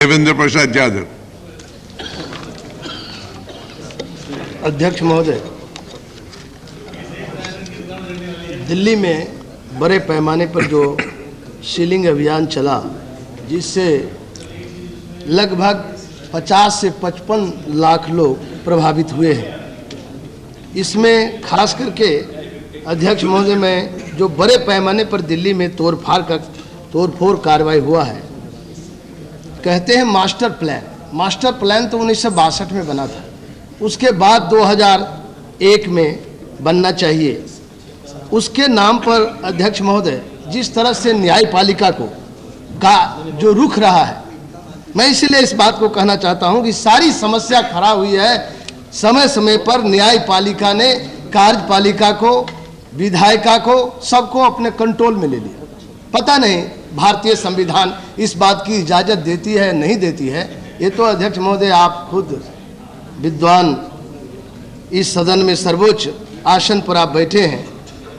देवेंद्र प्रसाद यादव। अध्यक्ष महोदय, दिल्ली में बड़े पैमाने पर जो सीलिंग अभियान चला, जिससे लगभग 50 से 55 लाख लोग प्रभावित हुए हैं, इसमें खास करके अध्यक्ष महोदय में जो बड़े पैमाने पर दिल्ली में तोड़फोड़ कार्रवाई हुआ है, कहते हैं मास्टर प्लान तो 1962 में बना था, उसके बाद 2001 में बनना चाहिए। उसके नाम पर अध्यक्ष महोदय जिस तरह से न्यायपालिका का जो रुख रहा है, मैं इसीलिए इस बात को कहना चाहता हूं कि सारी समस्या खड़ा हुई है। समय समय पर न्यायपालिका ने कार्यपालिका को, विधायिका को, सबको अपने कंट्रोल में ले लिया। पता नहीं भारतीय संविधान इस बात की इजाज़त देती है नहीं देती है। ये तो अध्यक्ष महोदय आप खुद विद्वान, इस सदन में सर्वोच्च आसन पर आप बैठे हैं,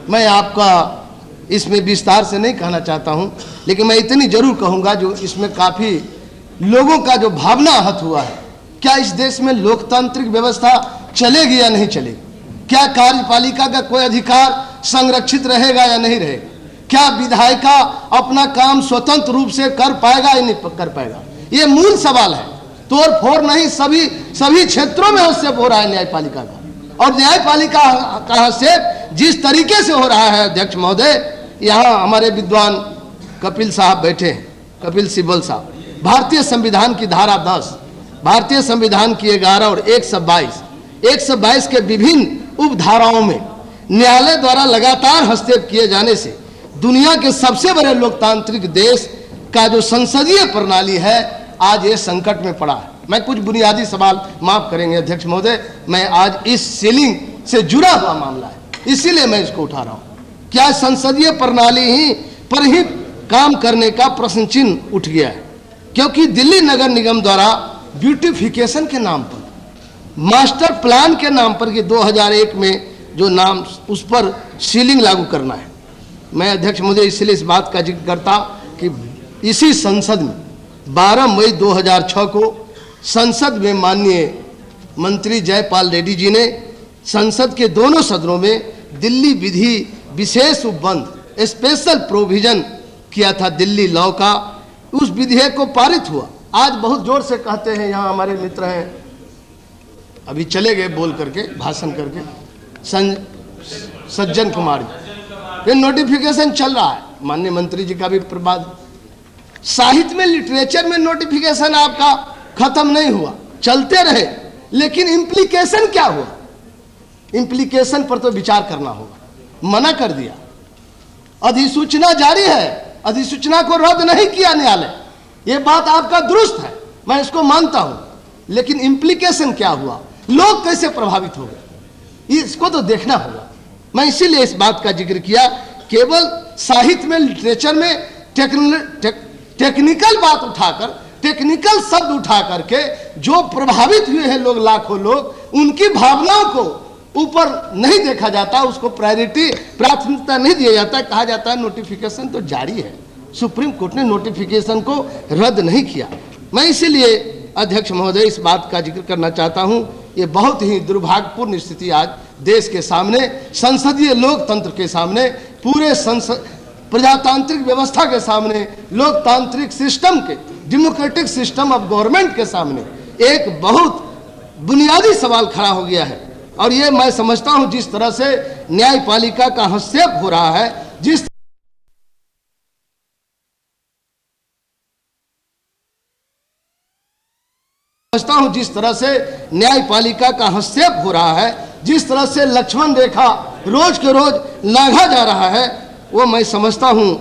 मैं आपका इसमें विस्तार से नहीं कहना चाहता हूं, लेकिन मैं इतनी जरूर कहूंगा जो इसमें काफ़ी लोगों का जो भावना आहत हुआ है। क्या इस देश में लोकतांत्रिक व्यवस्था चलेगी या नहीं चलेगी? क्या कार्यपालिका का कोई अधिकार संरक्षित रहेगा या नहीं रहेगा? क्या विधायिका अपना काम स्वतंत्र रूप से कर पाएगा या नहीं कर पाएगा? ये मूल सवाल है। तोड़-फोड़ नहीं, सभी क्षेत्रों में हस्तक्षेप हो रहा है न्यायपालिका का, और न्यायपालिका का हस्तक्षेप जिस तरीके से हो रहा है अध्यक्ष महोदय, यहाँ हमारे विद्वान कपिल साहब बैठे हैं, कपिल सिब्बल साहब, भारतीय संविधान की धारा 10, भारतीय संविधान की 11 और 122 के विभिन्न उपधाराओं में न्यायालय द्वारा लगातार हस्तक्षेप किए जाने से दुनिया के सबसे बड़े लोकतांत्रिक देश का जो संसदीय प्रणाली है आज ये संकट में पड़ा है। मैं कुछ बुनियादी सवाल, माफ करेंगे अध्यक्ष महोदय, मैं आज इस सीलिंग से जुड़ा हुआ मामला है, इसीलिए मैं इसको उठा रहा हूं। क्या संसदीय प्रणाली पर ही काम करने का प्रश्न चिन्ह उठ गया है? क्योंकि दिल्ली नगर निगम द्वारा ब्यूटिफिकेशन के नाम पर, मास्टर प्लान के नाम पर, ये 2001 में जो नाम, उस पर सीलिंग लागू करना है। मैं अध्यक्ष महोदय इसलिए इस बात का जिक्र करता कि इसी संसद में 12 मई 2006 को संसद में माननीय मंत्री जयपाल रेड्डी जी ने संसद के दोनों सदनों में दिल्ली विधि विशेष उपबंध, स्पेशल प्रोविजन किया था दिल्ली लॉ का। उस विधेयक को पारित हुआ। आज बहुत जोर से कहते हैं, यहाँ हमारे मित्र हैं, अभी चले गए बोल करके, भाषण करके, सज्जन कुमार जी, ये नोटिफिकेशन चल रहा है, माननीय मंत्री जी का भी प्रबाद। साहित्य में, लिटरेचर में नोटिफिकेशन आपका खत्म नहीं हुआ, चलते रहे, लेकिन इम्प्लीकेशन क्या हुआ? इम्प्लीकेशन पर तो विचार करना होगा। मना कर दिया, अधिसूचना जारी है, अधिसूचना को रद्द नहीं किया न्यायालय, ये बात आपका दुरुस्त है, मैं इसको मानता हूं, लेकिन इम्प्लीकेशन क्या हुआ? लोग कैसे प्रभावित हो गए, इसको तो देखना होगा। मैं इसीलिए इस बात का जिक्र किया। केवल साहित्य में, लिटरेचर में टेक्निकल बात उठाकर, टेक्निकल शब्द उठा करके जो प्रभावित हुए हैं लोग, लाखों लोग, उनकी भावनाओं को ऊपर नहीं देखा जाता, उसको प्राथमिकता नहीं दिया जाता। कहा जाता है नोटिफिकेशन तो जारी है, सुप्रीम कोर्ट ने नोटिफिकेशन को रद्द नहीं किया। मैं इसीलिए अध्यक्ष महोदय इस बात का जिक्र करना चाहता हूं। ये बहुत ही दुर्भाग्यपूर्ण स्थिति आज देश के सामने, संसदीय लोकतंत्र के सामने, पूरे प्रजातांत्रिक व्यवस्था के सामने, लोकतांत्रिक सिस्टम के, डेमोक्रेटिक सिस्टम ऑफ गवर्नमेंट के सामने एक बहुत बुनियादी सवाल खड़ा हो गया है। और ये मैं समझता हूं जिस तरह से न्यायपालिका का हस्तक्षेप हो रहा है, जिस तरह से न्यायपालिका का हस्तक्षेप हो रहा है, जिस तरह से लक्ष्मण रेखा रोज के रोज लांघा जा रहा है, वो मैं समझता हूं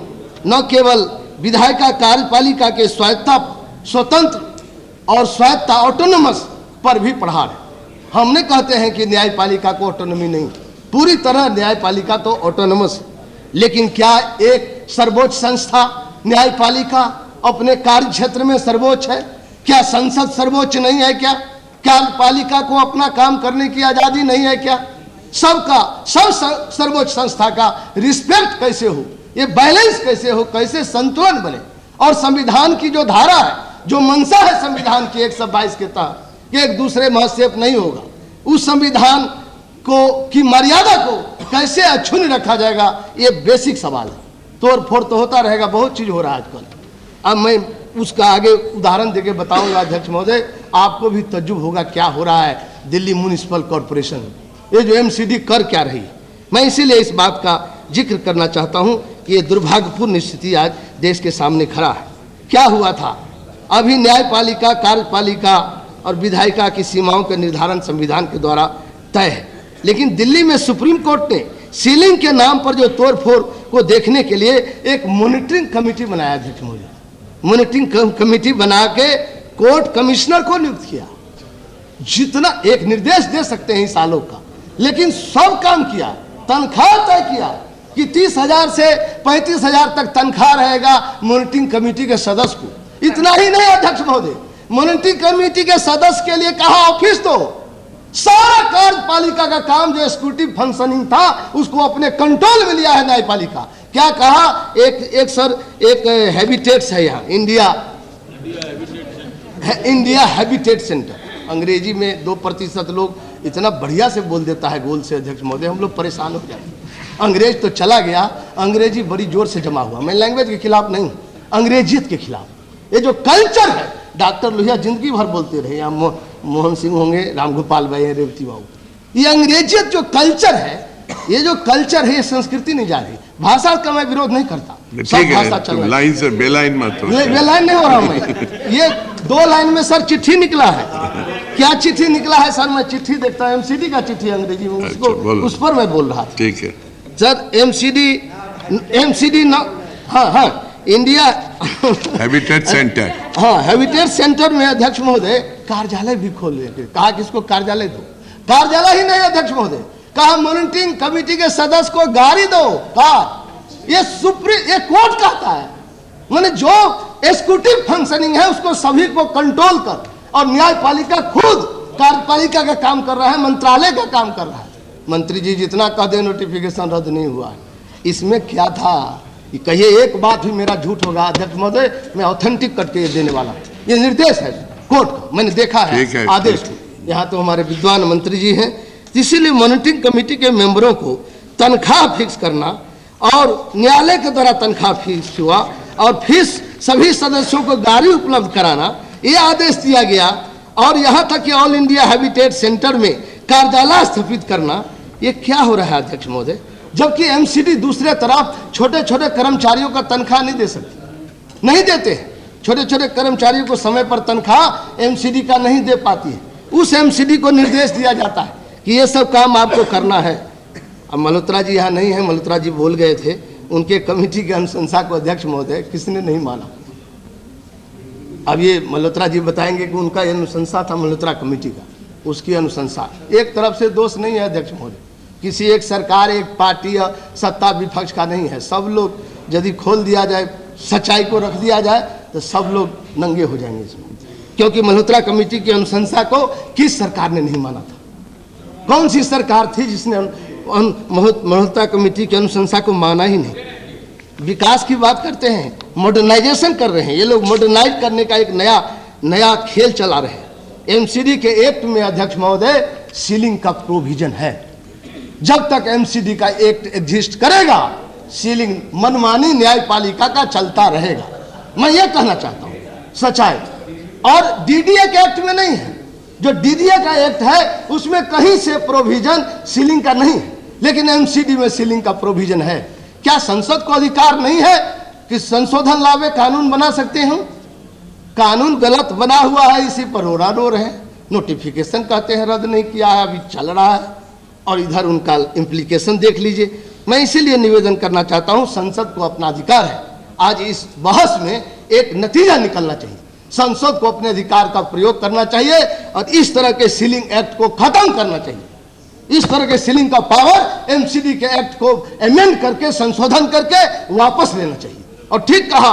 न केवल विधायिका कार्यपालिका के स्वतंत्र और स्वायत्ता ऑटोनोमस पर भी प्रहार है। हमने कहते हैं कि न्यायपालिका को ऑटोनॉमी नहीं, पूरी तरह न्यायपालिका तो ऑटोनोमस, लेकिन क्या एक सर्वोच्च संस्था न्यायपालिका अपने कार्य क्षेत्र में सर्वोच्च है? क्या संसद सर्वोच्च नहीं है? क्या कार्यपालिका को अपना काम करने की आजादी नहीं है? क्या सब सर्वोच्च संस्था का रिस्पेक्ट कैसे हो, ये बैलेंस कैसे हो, कैसे संतुलन बने? और संविधान की जो धारा है जो मंशा है संविधान की 122 के तहत कि एक दूसरे में हस्तक्षेप नहीं होगा, उस संविधान को की मर्यादा को कैसे अक्षुण्ण रखा जाएगा, ये बेसिक सवाल है। तोड़ फोड़ तो होता रहेगा, बहुत चीज हो रहा है आजकल। अब मैं उसका आगे उदाहरण देके बताऊंगा अध्यक्ष महोदय, आपको भी तज्जुब होगा क्या हो रहा है दिल्ली म्युनिसिपल कॉरपोरेशन, ये जो एमसीडी कर क्या रही है। मैं इसीलिए इस बात का जिक्र करना चाहता हूं कि ये दुर्भाग्यपूर्ण स्थिति आज देश के सामने खड़ा है। क्या हुआ था, अभी न्यायपालिका, कार्यपालिका और विधायिका की सीमाओं का निर्धारण संविधान के द्वारा तय है, लेकिन दिल्ली में सुप्रीम कोर्ट ने सीलिंग के नाम पर जो तोड़फोड़ को देखने के लिए एक मॉनिटरिंग कमेटी बनाया। अध्यक्ष महोदय, मॉनिटरिंग कमेटी बना के कोर्ट कमिश्नर को नियुक्त किया। जितना एक निर्देश दे सकते हैं सालों का, लेकिन सब काम किया, तनख्वाह तय किया कि 30,000 से 35,000 तक तनख्वाह रहेगा मॉनिटरिंग कमेटी के सदस्य को। इतना ही नहीं अध्यक्ष महोदय, मॉनिटरिंग कमेटी के सदस्य के लिए कहा ऑफिस तो सारा कार्यपालिका का काम जो एक्जीक्यूटिव फंक्शनिंग था उसको अपने कंट्रोल में लिया है न्यायपालिका। क्या कहा, एक हैबिटेट्स है यहाँ, इंडिया हैबिटेट सेंटर, अंग्रेजी में 2% लोग इतना बढ़िया से बोल देता है गोल से अध्यक्ष महोदय, हम लोग परेशान हो जाते हैं। अंग्रेज तो चला गया, अंग्रेजी बड़ी जोर से जमा हुआ। मैं लैंग्वेज के खिलाफ नहीं, अंग्रेजियत के खिलाफ। ये जो कल्चर है, डॉक्टर लोहिया जिंदगी भर बोलते रहे, या मोहन सिंह होंगे, रामगोपाल भाई है, रेवती बाबू, ये अंग्रेजियत जो कल्चर है, ये जो कल्चर है, ये संस्कृति नहीं जा रही। भाषा का मैं विरोध नहीं करता, सब भाषा चल रहा है, लाइन से बेलाइन मत हो, बेलाइन नहीं हो रहा हूं मैं। ये 2 लाइन में सर चिट्ठी निकला है, क्या चिट्ठी निकला है सर, मैं चिट्ठी देखता हूं, एमसीडी का चिट्ठी अंग्रेजी में, उसको उस पर मैं बोल रहा था। ठीक है सर, एमसीडी हाँ इंडिया हैबिटेट सेंटर, हाँ हैबिटेट सेंटर में अध्यक्ष महोदय कार्यालय भी खोल लेंगे। कहा किसको कार्यालय दो, कार्यालय ही नहीं अध्यक्ष महोदय, कहा मॉनिटरिंग कमेटी के सदस्य को गाड़ी दो। कहा ये कोर्ट कहता है, माने जो एक्जीक्यूटिव फंक्शनिंग है उसको सभी को कंट्रोल कर, और न्यायपालिका खुद कार्यपालिका का काम कर रहा है, मंत्रालय का काम कर रहा है। मंत्री जी जितना कह दे नोटिफिकेशन रद्द नहीं हुआ है, इसमें क्या था, कहिए एक बात भी मेरा झूठ होगा अध्यक्ष महोदय, मैं ऑथेंटिक करके देने वाला हूं। ये निर्देश है कोर्ट का, मैंने देखा है आदेश को। यहाँ तो हमारे विद्वान मंत्री जी हैं, इसीलिए मॉनिटरिंग कमेटी के मेंबरों को तनख्वाह फिक्स करना और न्यायालय के द्वारा तनख्वाह फिक्स हुआ, और फीस सभी सदस्यों को गाड़ी उपलब्ध कराना, ये आदेश दिया गया। और यहाँ तक कि ऑल इंडिया हैबिटेट सेंटर में कार्यालय स्थापित करना, ये क्या हो रहा है अध्यक्ष महोदय, जबकि एमसीडी दूसरे तरफ छोटे छोटे कर्मचारियों का तनख्वाह नहीं दे सकती, नहीं देते हैं। छोटे छोटे कर्मचारियों को समय पर तनख्वाह एमसीडी का नहीं दे पाती है, उस एमसीडी को निर्देश दिया जाता है कि ये सब काम आपको करना है। अब मल्होत्रा जी यहाँ नहीं है, मल्होत्रा जी बोल गए थे, उनके कमेटी की अनुशंसा को अध्यक्ष महोदय किसने नहीं माना। अब ये मल्होत्रा जी बताएंगे कि उनका अनुशंसा था मल्होत्रा कमेटी का, उसकी अनुशंसा एक तरफ से दोष नहीं है अध्यक्ष महोदय, किसी एक सरकार, एक पार्टी या सत्ता विपक्ष का नहीं है। सब लोग यदि खोल दिया जाए, सच्चाई को रख दिया जाए, तो सब लोग नंगे हो जाएंगे इसमें। क्योंकि मल्होत्रा कमेटी की अनुशंसा को किस सरकार ने नहीं माना था, कौन सी सरकार थी जिसने मल्होत्रा कमेटी की अनुशंसा को माना ही नहीं। विकास की बात करते हैं, मॉडर्नाइजेशन कर रहे हैं ये लोग, मॉडर्नाइज करने का एक नया खेल चला रहे हैं। एमसीडी के एक्ट में अध्यक्ष महोदय सीलिंग का प्रोविजन है। जब तक एमसीडी का एक्ट एग्जिस्ट करेगा, सीलिंग मनमानी न्यायपालिका का चलता रहेगा। मैं ये कहना चाहता हूँ सच्चाई, और डीडीए के एक्ट में नहीं है। जो डीडीए का एक्ट है उसमें कहीं से प्रोविजन सीलिंग का नहीं है, लेकिन एमसीडी में सीलिंग का प्रोविजन है। क्या संसद को अधिकार नहीं है कि संशोधन लावे, कानून बना सकते हैं? कानून गलत बना हुआ है, इसी पर रोड़ा रो रहे हैं। नोटिफिकेशन कहते हैं रद्द नहीं किया है, अभी चल रहा है, और इधर उनका इम्प्लीकेशन देख लीजिए। मैं इसीलिए निवेदन करना चाहता हूं, संसद को अपना अधिकार है। आज इस बहस में एक नतीजा निकलना चाहिए, संसद को अपने अधिकार का प्रयोग करना चाहिए और इस तरह के सीलिंग एक्ट को खत्म करना चाहिए। इस तरह के सीलिंग का पावर एमसीडी के एक्ट को अमेंड करके, संशोधन करके वापस लेना चाहिए। और ठीक कहा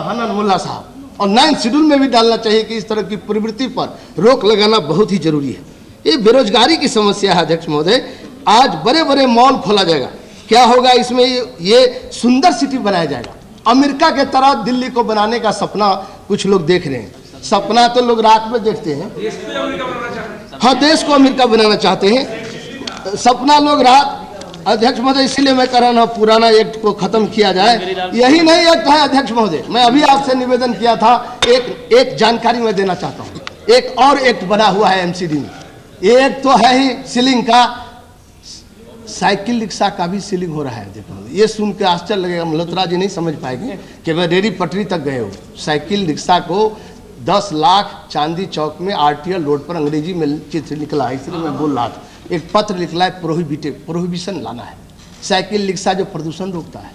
हनन मुल्ला साहब, और 9 शेड्यूल में भी डालना चाहिए कि इस तरह की प्रवृत्ति पर रोक लगाना बहुत ही जरूरी है। ये बेरोजगारी की समस्या है अध्यक्ष महोदय। आज बड़े बड़े मॉल खोला जाएगा, क्या होगा इसमें, ये सुंदर सिटी बनाया जाएगा। अमेरिका के तरह दिल्ली को बनाने का सपना कुछ लोग देख रहे हैं। सपना तो लोग रात में देखते हैं, हाँ देश को अमेरिका बनाना चाहते हैं, सपना लोग रात। अध्यक्ष महोदय, इसीलिए मैं कह रहा हूँ पुराना एक्ट को खत्म किया जाए, यही नहीं एक्ट है अध्यक्ष महोदय। मैं अभी आपसे निवेदन किया था, एक जानकारी मैं देना चाहता हूँ, एक और एक्ट बना हुआ है एमसीडी में। एक तो है ही सीलिंग का, साइकिल रिक्शा का भी सीलिंग हो रहा है। देखो ये सुन के आश्चर्य लगेगा, मल्होत्रा जी नहीं समझ पाएंगे कि वह रेडी पटरी तक गए हो। साइकिल रिक्शा को 10 लाख चांदी चौक में आरटीएल रोड पर अंग्रेजी में चित्र निकला है, इसलिए मैं बोल रहा था। एक पत्र निकला है, प्रोहिबिशन लाना है। साइकिल रिक्शा जो प्रदूषण रोकता है,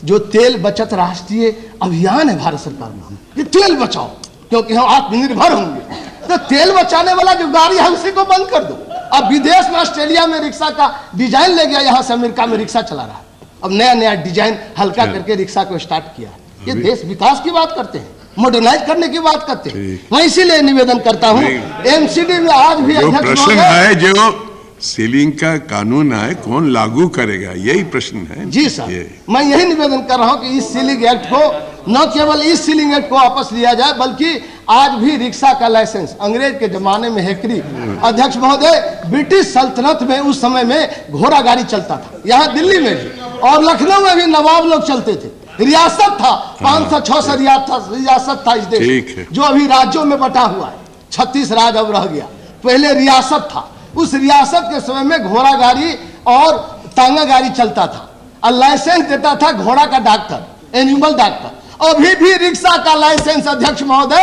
जो तेल बचत राष्ट्रीय अभियान है भारत सरकार में, ये तेल बचाओ क्योंकि हम आत्मनिर्भर होंगे, तो तेल बचाने वाला जो गाड़ी है उसी को बंद कर दो। अब विदेश में ऑस्ट्रेलिया में रिक्शा का डिजाइन ले गया, यहाँ से अमेरिका में रिक्शा चला रहा है। अब नया नया डिजाइन हल्का करके रिक्शा को स्टार्ट किया। ये देश विकास की बात करते हैं, मॉडर्नाइज करने की बात करते हैं। मैं इसीलिए निवेदन करता हूँ एमसीडी में आज भी प्रश्न है, जो सीलिंग का कानून है कौन लागू करेगा, यही प्रश्न है। जी सर, मैं यही निवेदन कर रहा हूं कि इस सीलिंग एक्ट को, न केवल इस सीलिंग एक्ट को वापस लिया जाए, बल्कि आज भी रिक्शा का लाइसेंस अंग्रेज के जमाने में हेकरी। अध्यक्ष महोदय, ब्रिटिश सल्तनत में उस समय में घोड़ा गाड़ी चलता था, यहाँ दिल्ली में भी और लखनऊ में भी नवाब लोग चलते थे। रियासत था, 500-600 रियासत था इस देश, जो अभी राज्यों में बटा हुआ है। 36 राज अब रह गया, पहले रियासत था। उस रियासत के समय में घोड़ा गाड़ी और तांगा गाड़ी चलता था, और लाइसेंस देता था घोड़ा का डॉक्टर, एनिमल डॉक्टर। अभी भी रिक्शा का लाइसेंस अध्यक्ष महोदय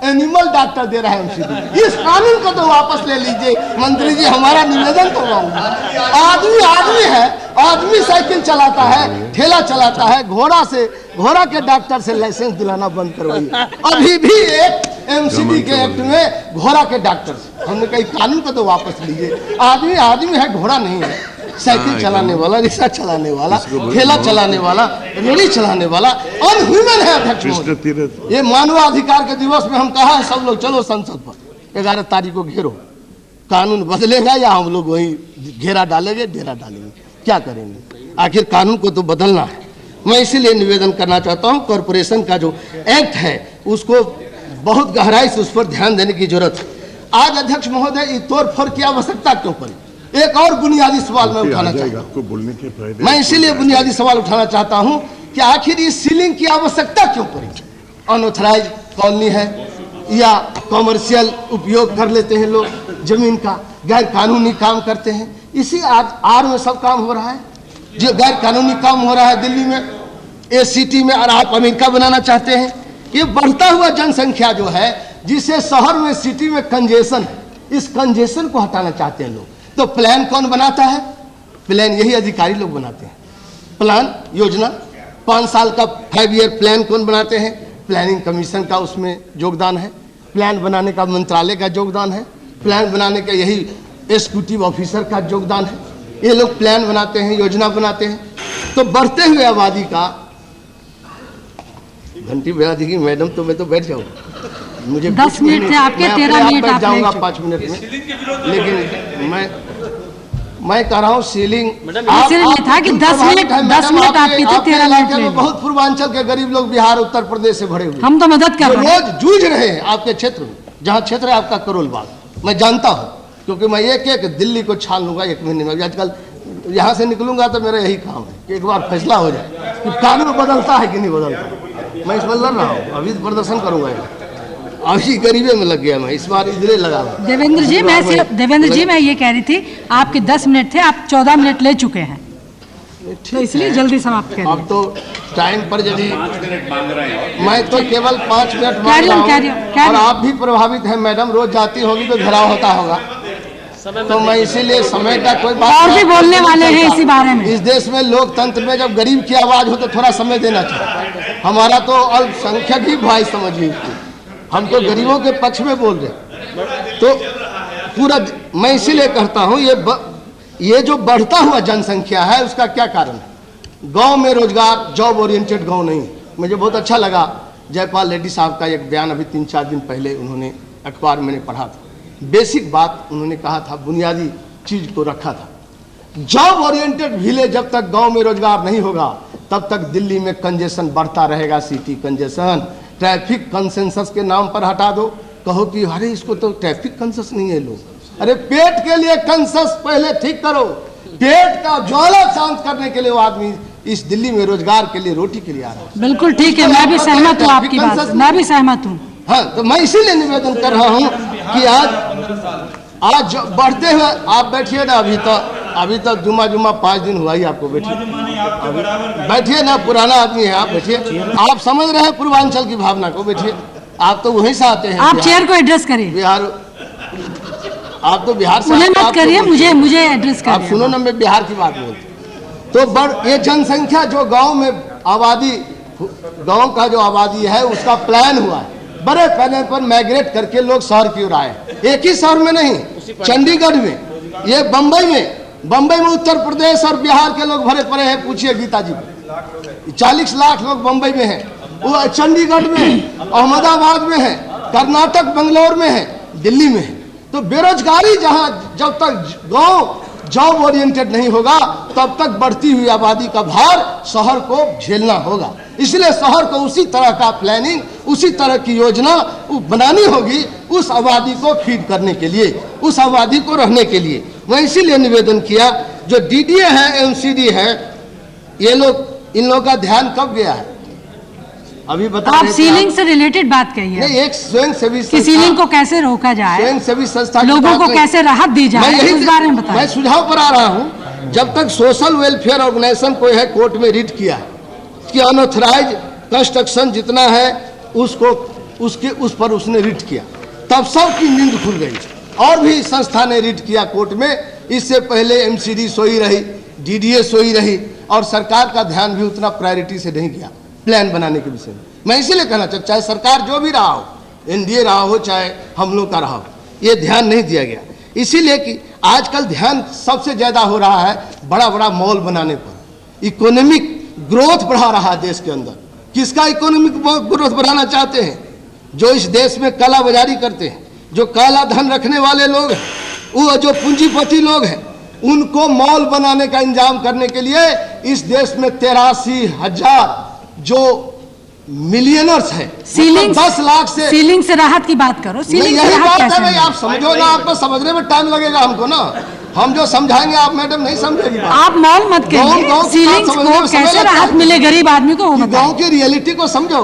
एनिमल डॉक्टर दे रहा है एमसीडी। इस कानून को तो वापस ले लीजिए मंत्री जी, हमारा निवेदन तो आदमी आदमी है, आदमी साइकिल चलाता है, ठेला चलाता है, घोड़ा के डॉक्टर से लाइसेंस दिलाना बंद करवाइए। अभी भी एक एमसीडी के एक्ट में घोड़ा के डॉक्टर से, हमने कहा कानून को तो वापस लीजिए। आदमी आदमी है, घोड़ा नहीं है। साइकिल चलाने वाला, रिक्शा चलाने वाला, ठेला चलाने वाला, रेडी चलाने वाला अनह्यूमन है अध्यक्ष महोदय। ये मानवाधिकार के दिवस में हम कहा है सब लोग चलो संसद पर, 11 तारीख को घेरो, कानून बदलेगा या हम लोग वही घेरा डालेंगे, डेरा डालेंगे, क्या करेंगे? आखिर कानून को तो बदलना है। मैं इसीलिए निवेदन करना चाहता हूँ, कॉरपोरेशन का जो एक्ट है उसको बहुत गहराई से उस पर ध्यान देने की जरूरत है। आज अध्यक्ष महोदय तोड़ फोड़ की आवश्यकता क्यों पड़ी? एक और बुनियादी सवाल मैं उठाना चाहता हूँ, मैं इसीलिए बुनियादी सवाल उठाना चाहता हूँ कि आखिर इस सीलिंग की आवश्यकता क्यों पड़ी? अनऑथराइज कॉलोनी है या कॉमर्शियल उपयोग कर लेते हैं लोग जमीन का, गैर कानूनी काम करते हैं, इसी आड़ में सब काम हो रहा है। जो गैर कानूनी काम हो रहा है दिल्ली में, ए सिटी में, और आप अमेरिका बनाना चाहते हैं। ये बढ़ता हुआ जनसंख्या जो है, जिसे शहर में, सिटी में कंजेशन है, इस कंजेशन को हटाना चाहते हैं लोग। तो प्लान कौन बनाता है? प्लान यही अधिकारी लोग बनाते हैं। प्लान योजना 5 साल का 5 ईयर प्लान कौन बनाते हैं? प्लानिंग कमीशन का उसमें योगदान है, प्लान बनाने का मंत्रालय का योगदान है, प्लान बनाने का यही एग्जीक्यूटिव ऑफिसर का योगदान है। ये लोग प्लान बनाते हैं, योजना बनाते हैं। तो बढ़ते हुए आबादी का, घंटी बजा देगी मैडम तो मैं तो बैठ जाऊंगा, मुझे 10 मिनट थे आपके, 13 मिनट आप जाऊंगा 5 मिनट में। लेकिन मैं कह रहा हूँ सीलिंग था कि 10 मिनट आपकी थी, 13 मिनट में। बहुत पूर्वांचल के गरीब लोग बिहार उत्तर प्रदेश से भरे हुए, हम तो मदद कर रहे हैं, रोज जूझ रहे हैं आपके क्षेत्र में, जहाँ क्षेत्र है आपका करोल बाग। मैं जानता हूँ क्योंकि मैं एक दिल्ली को छान लूंगा 1 महीने में। आजकल यहाँ से निकलूंगा तो मेरा यही काम है कि एक बार फैसला हो जाए कि कानून बदलता है कि नहीं बदलता। मैं इस पर लड़ रहा हूँ, अभी प्रदर्शन करूंगा, अभी गरीबे में लग गया मैं, इस बार इधरे लगा। देवेंद्र जी मैं ये कह रही थी, आपके 10 मिनट थे, आप 14 मिनट ले चुके हैं, तो इसलिए जल्दी समाप्त करें। अब तो टाइम पर यदि मैं तो केवल 5 मिनट मांग रहा हूं, और आप भी प्रभावित हैं मैडम, रोज जाती होगी तो घेराव होता होगा, तो मैं इसीलिए समय का कोई बात और भी बोलने वाले हैं इसी बारे में। इस देश में लोकतंत्र में जब गरीब की आवाज हो तो थोड़ा समय देना चाहिए। हमारा तो अल्पसंख्यक ही भाई समझिए, हम तो गरीबों के पक्ष में बोल रहे। तो पूरा मैं इसीलिए कहता हूँ ये जो बढ़ता हुआ जनसंख्या है उसका क्या कारण है? गांव में रोजगार, जॉब ओरिएंटेड गांव नहीं। मुझे बहुत अच्छा लगा जयपाल रेड्डी साहब का एक बयान, अभी 3-4 दिन पहले उन्होंने अखबार मैंने पढ़ा था। बेसिक बात उन्होंने कहा था, बुनियादी चीज को रखा था। जॉब ओरिएंटेड विलेज, जब तक गांव में रोजगार नहीं होगा तब तक दिल्ली में कंजेशन बढ़ता रहेगा, सिटी कंजेशन। ट्रैफिक कंसेंसस के नाम पर हटा दो, कहो कि अरे इसको तो ट्रैफिक कंसेंसस नहीं है लोग। अरे पेट के लिए कंसेंसस पहले ठीक करो, पेट का ज्वाला शांत करने के लिए वो आदमी इस दिल्ली में रोजगार के लिए, रोटी के लिए आ रहा है। बिल्कुल ठीक है, मैं भी सहमत हूँ आपकी बात से, मैं भी सहमत हूँ। हाँ, तो मैं इसीलिए निवेदन कर रहा हूँ कि आज बढ़ते हुए आप बैठिए ना, अभी तक जुमा 5 दिन हुआ ही आपको, बैठिए ना, पुराना आदमी है आप, बैठिए, आप समझ रहे हैं पूर्वांचल की भावना को, बैठिए, आप तो वहीं से आते हैं। आप चेयर को एड्रेस करिए। बिहार, आप तो बिहार से, उन्हें मत करिए, मुझे एड्रेस करिए। आप सुनो ना, मैं बिहार की बात बोलती तो ये जनसंख्या जो गांव में आबादी, गांव का जो आबादी है उसका प्लान हुआ है, बड़े पैमाने पर माइग्रेट करके लोग शहर की ओर आए। एक ही शहर में नहीं, चंडीगढ़ में, ये बंबई में उत्तर प्रदेश और बिहार के लोग भरे पड़े हैं। पूछिए गीता जी को, 40 लाख लोग बंबई में हैं, वो चंडीगढ़ में है, अहमदाबाद में है, कर्नाटक बंगलोर में है, दिल्ली में है। तो बेरोजगारी जहां, जब तक गांव जॉब ओरिएंटेड नहीं होगा तब तक बढ़ती हुई आबादी का भार शहर को झेलना होगा। इसलिए शहर को उसी तरह का प्लानिंग, उसी तरह की योजना बनानी होगी उस आबादी को फीड करने के लिए, उस आबादी को रहने के लिए। मैं इसीलिए निवेदन किया, जो डीडीए है, एमसीडी है, ये लोग, इन लोगों का ध्यान कब गया है? अभी बता आप सीलिंग से रिलेटेड बात कहिए। नहीं, एक स्वयंसेवी कि सीलिंग को कैसे रोका जाए, स्वयंसेवी संस्था, लोगों को कैसे राहत दी जाए, इस बारे में बताएं। मैं सुझाव पर आ रहा हूं, जब तक सोशल वेलफेयर ऑर्गेनाइजेशन कोई है कोर्ट में रिट किया कि अनऑथराइज कंस्ट्रक्शन जितना है उसको, उस पर उसने रिट किया, तब सबकी नींद खुल गई। और भी संस्था ने रिट किया कोर्ट में, इससे पहले एमसीडी सोई रही, डीडीए सोई रही, और सरकार का ध्यान भी उतना प्रायोरिटी से नहीं गया प्लान बनाने के विषय में। मैं इसीलिए कहना चाहता, चाहे सरकार जो भी रहा हो, एनडीए रहा हो, चाहे हम लोग का रहा हो, ये ध्यान नहीं दिया गया। इसीलिए कि आजकल ध्यान सबसे ज्यादा हो रहा है बड़ा बड़ा मॉल बनाने पर, इकोनॉमिक ग्रोथ बढ़ा रहा है देश के अंदर। किसका इकोनॉमिक ग्रोथ बढ़ाना चाहते हैं? जो इस देश में काला बाजारी करते हैं, जो काला धन रखने वाले लोग हैं, वो जो पूंजीपति लोग हैं, उनको मॉल बनाने का इंतजाम करने के लिए इस देश में 83,000 जो मिलियनर्स है, सीलिंग 10 लाख से, सीलिंग से राहत की बात करो। सीलिंग यही से बात राहत है भाई, आप समझो ना, आपको समझने में टाइम लगेगा हमको ना, हम जो समझाएंगे आप मैडम नहीं समझेगी। आप मॉल मत कहिए, सीलिंग को कैसे राहत मिले गरीब आदमी को, वो बताओ। गांव की रियलिटी को समझो।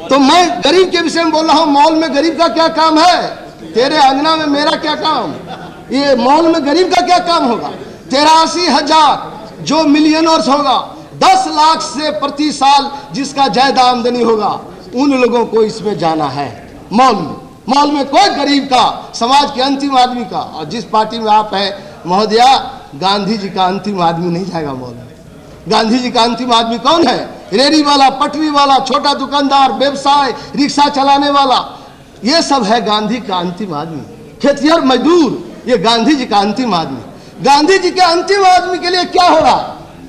तो मैं गरीब के विषय में बोल रहा हूँ, मॉल में गरीब का क्या काम है? तेरे अंगना में मेरा क्या काम? ये मॉल में गरीब का क्या काम होगा? 83,000 जो मिलियनर्स होगा, 10 लाख से प्रति साल जिसका ज्यादा आमदनी होगा, उन लोगों को इसमें जाना है मॉल में। मॉल में कोई गरीब का, समाज के अंतिम आदमी का, और जिस पार्टी में आप हैं महोदया, गांधी जी का अंतिम आदमी नहीं जाएगा मॉल में। गांधी जी का अंतिम आदमी कौन है? रेहड़ी वाला, पटरी वाला, छोटा दुकानदार, व्यवसाय, रिक्शा चलाने वाला, ये सब है गांधी का अंतिम आदमी। खेतिहर मजदूर, ये गांधी जी का अंतिम आदमी। गांधी जी के अंतिम आदमी के लिए क्या होगा,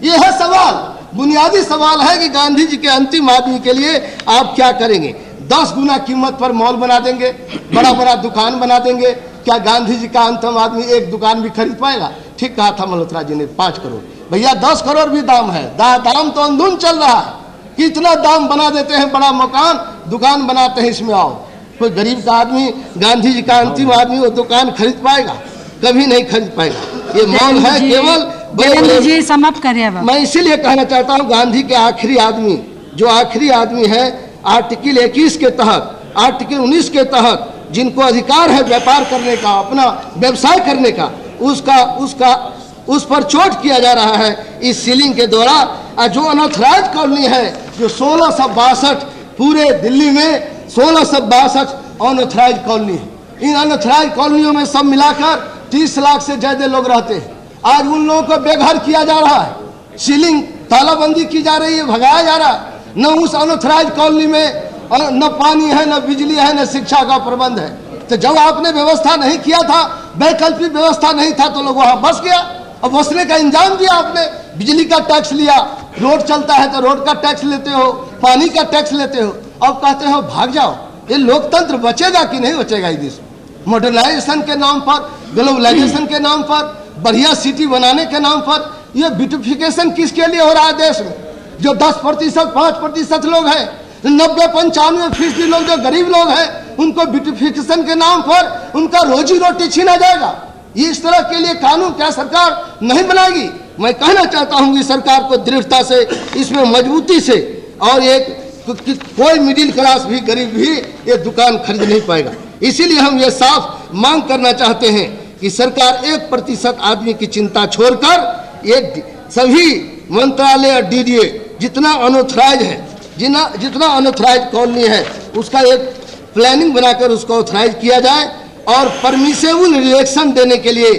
ये है सवाल, बुनियादी सवाल है कि गांधी जी के अंतिम आदमी के लिए आप क्या करेंगे? 10 गुना कीमत पर मॉल बना देंगे, बड़ा बड़ा दुकान बना देंगे, क्या गांधी जी का अंतिम आदमी एक दुकान भी खरीद पाएगा? ठीक कहा था मल्होत्रा जी ने, 5 करोड़, भैया 10 करोड़ भी दाम है, दाम तो अंधुन चल रहा है कि इतना दाम बना देते हैं, बड़ा मकान, दुकान बनाते हैं, इसमें आओ। कोई गरीब का आदमी, गांधी जी का अंतिम आदमी वो दुकान खरीद पाएगा? कभी नहीं खरीद पाएगा। ये मॉल है केवल जी, समाप्त करिए। मैं इसीलिए कहना चाहता हूँ, गांधी के आखिरी आदमी, जो आखिरी आदमी है, आर्टिकल 21 के तहत, आर्टिकल 19 के तहत जिनको अधिकार है व्यापार करने का, अपना व्यवसाय करने का, उस पर चोट किया जा रहा है इस सीलिंग के द्वारा। जो अनऑथराइज कॉलोनी है, जो 1662 पूरे दिल्ली में 1662 अनऑथराइज कॉलोनी है, इन अनऑथराइज कॉलोनियों में सब मिलाकर 30 लाख से ज्यादा लोग रहते हैं। आज उन लोगों को बेघर किया जा रहा है, सीलिंग तालाबंदी की जा रही है, भगाया जा रहा है। न उस अनऑथराइज कॉलोनी में न पानी है, न बिजली है, न शिक्षा का प्रबंध है। तो जब आपने व्यवस्था नहीं किया था, वैकल्पिक व्यवस्था नहीं था, तो लोग वहां बस गया। अब बसने का इंतजाम दिया आपने, बिजली का टैक्स लिया, रोड चलता है तो रोड का टैक्स लेते हो, पानी का टैक्स लेते हो, अब कहते हो भाग जाओ। ये लोकतंत्र बचेगा कि नहीं बचेगा इस देश में? मॉडर्नाइजेशन के नाम पर, ग्लोबलाइजेशन के नाम पर, बढ़िया सिटी बनाने के नाम पर, ये ब्यूटिफिकेशन किसके लिए हो रहा है देश में? जो 10%, 5% लोग हैं, 90-95% लोग जो गरीब लोग हैं उनको ब्यूटिफिकेशन के नाम पर उनका रोजी रोटी छीना जाएगा। ये इस तरह के लिए कानून क्या सरकार नहीं बनाएगी? मैं कहना चाहता हूं कि सरकार को दृढ़ता से इसमें मजबूती से, और एक कोई मिडिल क्लास भी गरीब भी ये दुकान खरीद नहीं पाएगा। इसीलिए हम ये साफ मांग करना चाहते हैं कि सरकार 1% आदमी की चिंता छोड़कर ये सभी मंत्रालय और डीडीए जितना अनऑथराइज है, जितना अनऑथराइज कॉलोनी है उसका एक प्लानिंग बनाकर उसको ऑथराइज किया जाए और परमिसेबल रिलेक्शन देने के लिए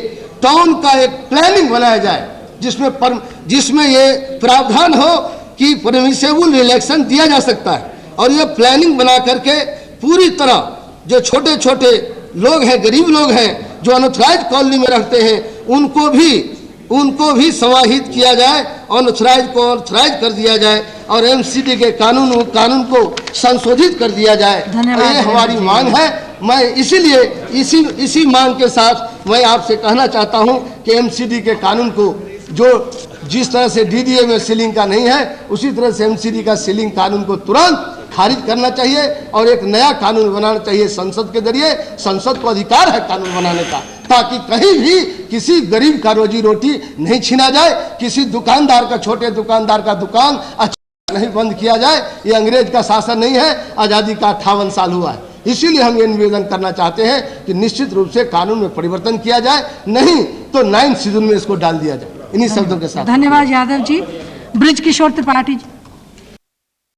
टाउन का एक प्लानिंग बनाया जाए जिसमें ये प्रावधान हो कि परमिसेबल रिलेक्शन दिया जा सकता है। और ये प्लानिंग बना करके पूरी तरह जो छोटे छोटे लोग हैं, गरीब लोग हैं, जो अनऑथराइज कॉलोनी में रहते हैं, उनको भी समाहित किया जाए, अनऑथराइज को ऑथराइज कर दिया जाए और एमसीडी के कानून को संशोधित कर दिया जाए। ये हमारी मांग है। मैं इसीलिए इसी मांग के साथ मैं आपसे कहना चाहता हूं कि एमसीडी के कानून को जिस तरह से डीडीए में सीलिंग का नहीं है, उसी तरह से एमसीडी का सीलिंग कानून को तुरंत खारिज करना चाहिए और एक नया कानून बनाना चाहिए संसद के जरिए। संसद को अधिकार है कानून बनाने का, ताकि कहीं भी किसी गरीब का रोजी रोटी नहीं छीना जाए, किसी दुकानदार का, छोटे दुकानदार का दुकान नहीं बंद किया जाए। ये अंग्रेज का शासन नहीं है, आज़ादी का 58 साल हुआ है। इसीलिए हम ये निवेदन करना चाहते हैं कि निश्चित रूप से कानून में परिवर्तन किया जाए, नहीं तो 9th शेड्यूल में इसको डाल दिया जाए। इन्हीं शब्दों के साथ धन्यवाद यादव जी। ब्रिज किशोर त्रिपाठी जी।